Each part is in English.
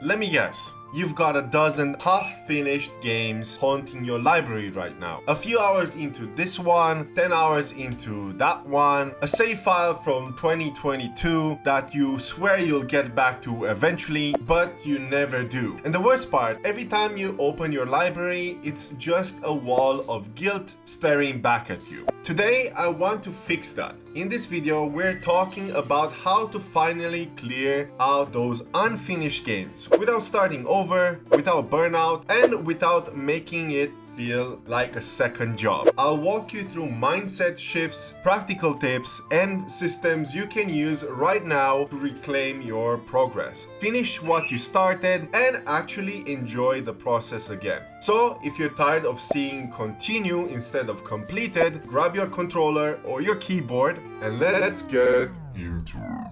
Let me guess. You've got a dozen half-finished games haunting your library right now. A few hours into this one, 10 hours into that one, a save file from 2022 that you swear you'll get back to eventually, but you never do. And the worst part, every time you open your library, it's just a wall of guilt staring back at you. Today, I want to fix that. In this video, we're talking about how to finally clear out those unfinished games without starting over, without burnout, and without making it feel like a second job. I'll walk you through mindset shifts, practical tips, and systems you can use right now to reclaim your progress. Finish what you started and actually enjoy the process again. So if you're tired of seeing continue instead of completed, grab your controller or your keyboard and let's get into it.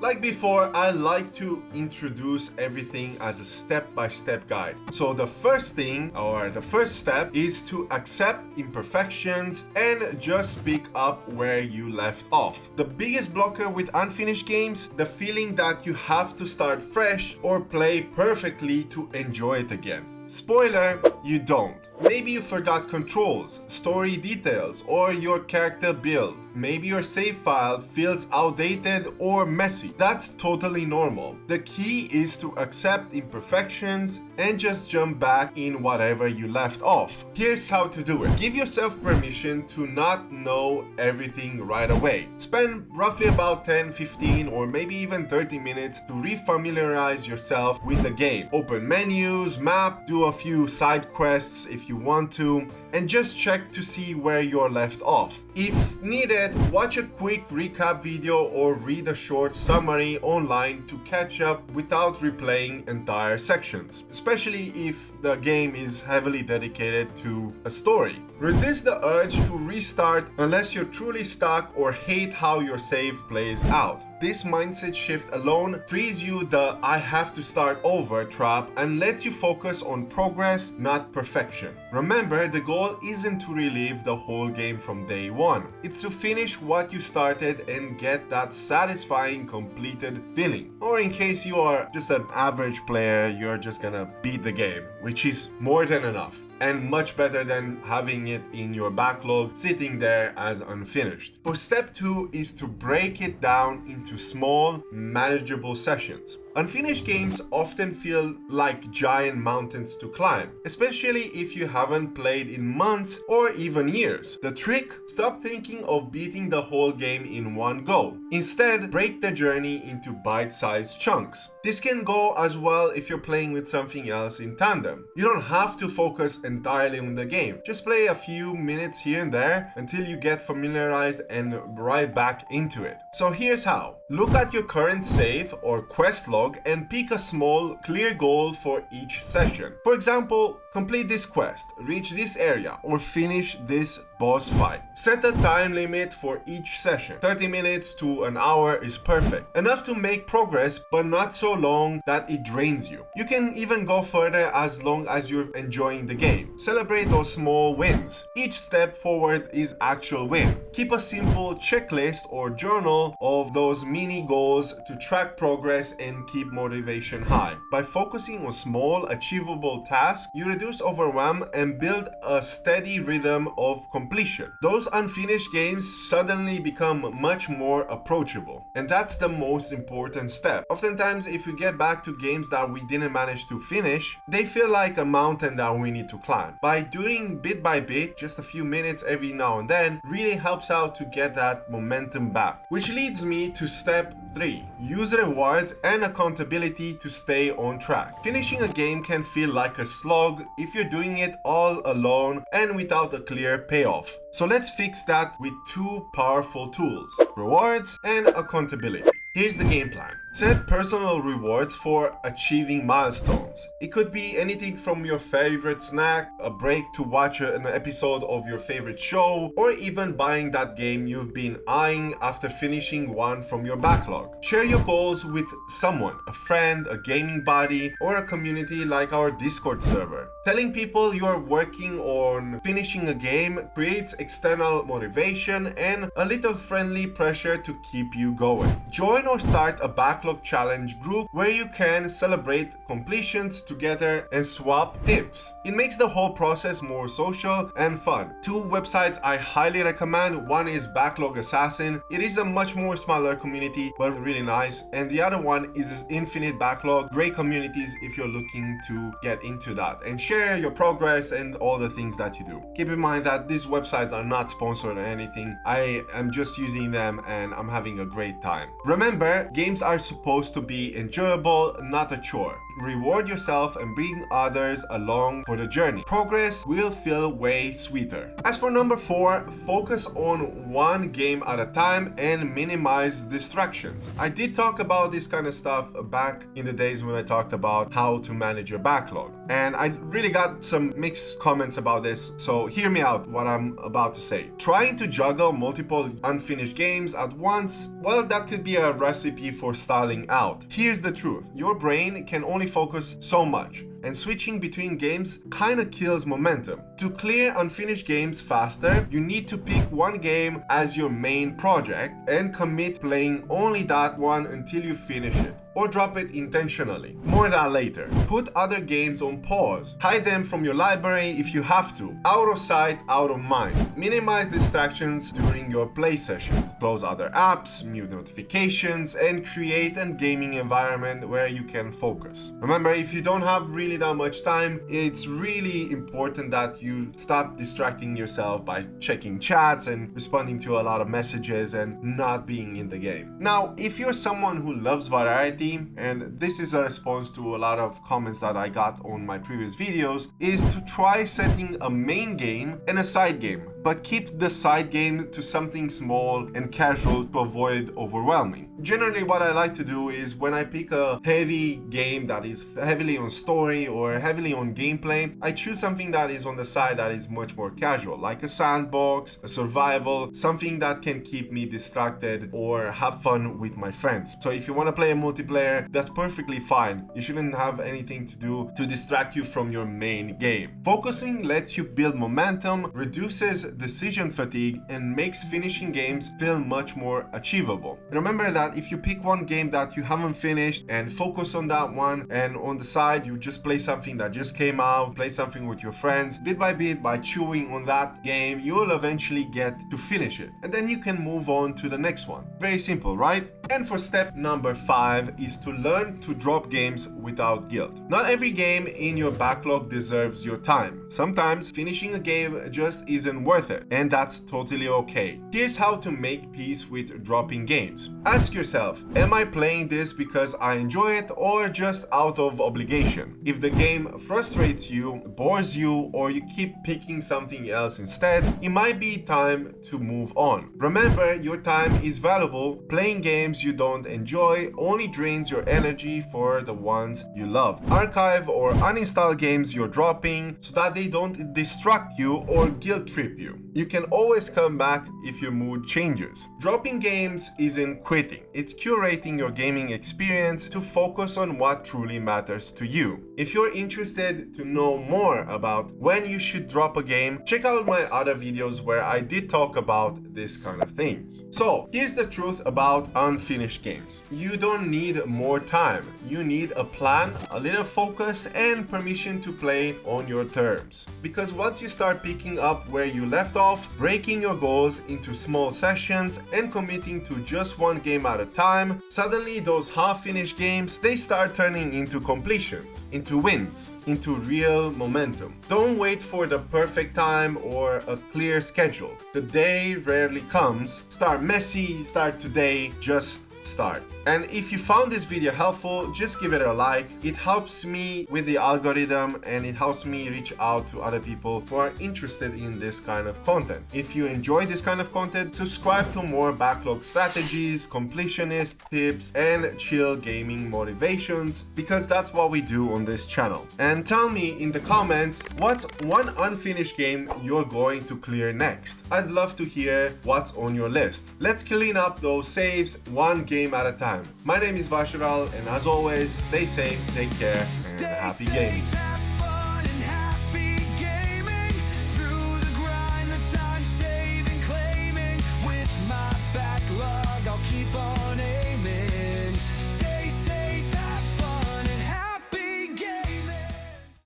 Like before, I like to introduce everything as a step-by-step guide. So the first thing, or the first step, is to accept imperfections and just pick up where you left off. The biggest blocker with unfinished games, the feeling that you have to start fresh or play perfectly to enjoy it again. Spoiler, you don't. Maybe you forgot controls, story details, or your character build. Maybe your save file feels outdated or messy. That's totally normal. The key is to accept imperfections and just jump back in whatever you left off. Here's how to do it. Give yourself permission to not know everything right away. Spend roughly about 10, 15, or maybe even 30 minutes to refamiliarize yourself with the game. Open menus, map, do a few side quests if you want to, and just check to see where you're left off. If needed, watch a quick recap video or read a short summary online to catch up without replaying entire sections, especially if the game is heavily dedicated to a story. Resist the urge to restart unless you're truly stuck or hate how your save plays out. This mindset shift alone frees you the "I have to start over" trap and lets you focus on progress, not perfection. Remember, the goal isn't to relive the whole game from day one. It's to finish what you started and get that satisfying completed feeling. Or in case you are just an average player, you're just gonna beat the game, which is more than enough. And much better than having it in your backlog sitting there as unfinished. For step 2 is to break it down into small, manageable sessions. Unfinished games often feel like giant mountains to climb, especially if you haven't played in months or even years. The trick? Stop thinking of beating the whole game in one go. Instead, break the journey into bite-sized chunks. This can go as well if you're playing with something else in tandem. You don't have to focus entirely on the game. Just play a few minutes here and there until you get familiarized and right back into it. So here's how. Look at your current save or quest log and pick a small, clear goal for each session. For example, complete this quest, reach this area, or finish this boss fight. Set a time limit for each session. 30 minutes to an hour is perfect. Enough to make progress, but not so long that it drains you. You can even go further as long as you're enjoying the game. Celebrate those small wins. Each step forward is actual win. Keep a simple checklist or journal of those mini goals to track progress and keep motivation high. By focusing on small, achievable tasks, you reduce overwhelm and build a steady rhythm of completion. Those unfinished games suddenly become much more approachable. And that's the most important step. Oftentimes, if we get back to games that we didn't manage to finish, they feel like a mountain that we need to climb. By doing bit by bit, just a few minutes every now and then, really helps out to get that momentum back. Which leads me to step 3. Use rewards and accountability to stay on track. Finishing a game can feel like a slog if you're doing it all alone and without a clear payoff. So let's fix that with 2 powerful tools: rewards and accountability. Here's the game plan. Set personal rewards for achieving milestones. It could be anything from your favorite snack, a break to watch an episode of your favorite show, or even buying that game you've been eyeing after finishing one from your backlog. Share your goals with someone, a friend, a gaming buddy, or a community like our Discord server. Telling people you are working on finishing a game creates external motivation and a little friendly pressure to keep you going. Join or start a backlog challenge group where you can celebrate completions together and swap tips. It makes the whole process more social and fun. Two websites I highly recommend. One is Backlog Assassin. It is a much more smaller community but really nice, and the other one is Infinite Backlog. Great communities if you're looking to get into that and share your progress and all the things that you do. Keep in mind that these websites are not sponsored or anything. I am just using them and I'm having a great time. Remember, games are supposed to be enjoyable, not a chore. Reward yourself and bring others along for the journey. Progress will feel way sweeter. As for number 4, focus on one game at a time and minimize distractions. I did talk about this kind of stuff back in the days when I talked about how to manage your backlog, and I really got some mixed comments about this, so hear me out what I'm about to say. Trying to juggle multiple unfinished games at once, well, that could be a recipe for stalling out. Here's the truth: your brain can only focus so much, and switching between games kinda kills momentum. To clear unfinished games faster, you need to pick one game as your main project and commit playing only that one until you finish it, or drop it intentionally. More that later. Put other games on pause. Hide them from your library if you have to. Out of sight, out of mind. Minimize distractions during your play sessions. Close other apps, mute notifications, and create a gaming environment where you can focus. Remember, if you don't have really that much time, it's really important that you stop distracting yourself by checking chats and responding to a lot of messages and not being in the game. Now, if you're someone who loves variety, and this is a response to a lot of comments that I got on my previous videos, is to try setting a main game and a side game, but keep the side game to something small and casual to avoid overwhelming. Generally, what I like to do is when I pick a heavy game that is heavily on story or heavily on gameplay, I choose something that is on the side that is much more casual, like a sandbox, a survival, something that can keep me distracted or have fun with my friends. So if you want to play a multiplayer, that's perfectly fine. You shouldn't have anything to do to distract you from your main game. Focusing lets you build momentum, reduces decision fatigue, and makes finishing games feel much more achievable. And remember that if you pick one game that you haven't finished and focus on that one, and on the side you just play something that just came out, play something with your friends, bit by bit, by chewing on that game, you will eventually get to finish it, and then you can move on to the next one. Very simple, right? And for step number 5 is to learn to drop games without guilt. Not every game in your backlog deserves your time. Sometimes finishing a game just isn't worth it, and that's totally okay. Here's how to make peace with dropping games. Ask yourself, am I playing this because I enjoy it or just out of obligation? If the game frustrates you, bores you, or you keep picking something else instead, it might be time to move on. Remember, your time is valuable. Playing games you don't enjoy only drains your energy for the ones you love. Archive or uninstall games you're dropping so that they don't distract you or guilt trip you. You can always come back if your mood changes. Dropping games isn't quitting. It's curating your gaming experience to focus on what truly matters to you. If you're interested to know more about when you should drop a game, check out my other videos where I did talk about this kind of things. So here's the truth about unfinished games. You don't need more time. You need a plan, a little focus, and permission to play on your terms. Because once you start picking up where you left off, breaking your goals into small sessions and committing to just one game at a time, suddenly those half-finished games, they start turning into completions, into wins, into real momentum. Don't wait for the perfect time or a clear schedule. The day rarely comes. Start messy, start today, just start. And if you found this video helpful, just give it a like. It helps me with the algorithm and it helps me reach out to other people who are interested in this kind of content. If you enjoy this kind of content, subscribe to more backlog strategies, completionist tips, and chill gaming motivations, because that's what we do on this channel. And tell me in the comments what's one unfinished game you're going to clear next. I'd love to hear what's on your list. Let's clean up those saves one game at a time. My name is Vasharal, and as always, stay safe, take care, and happy gaming.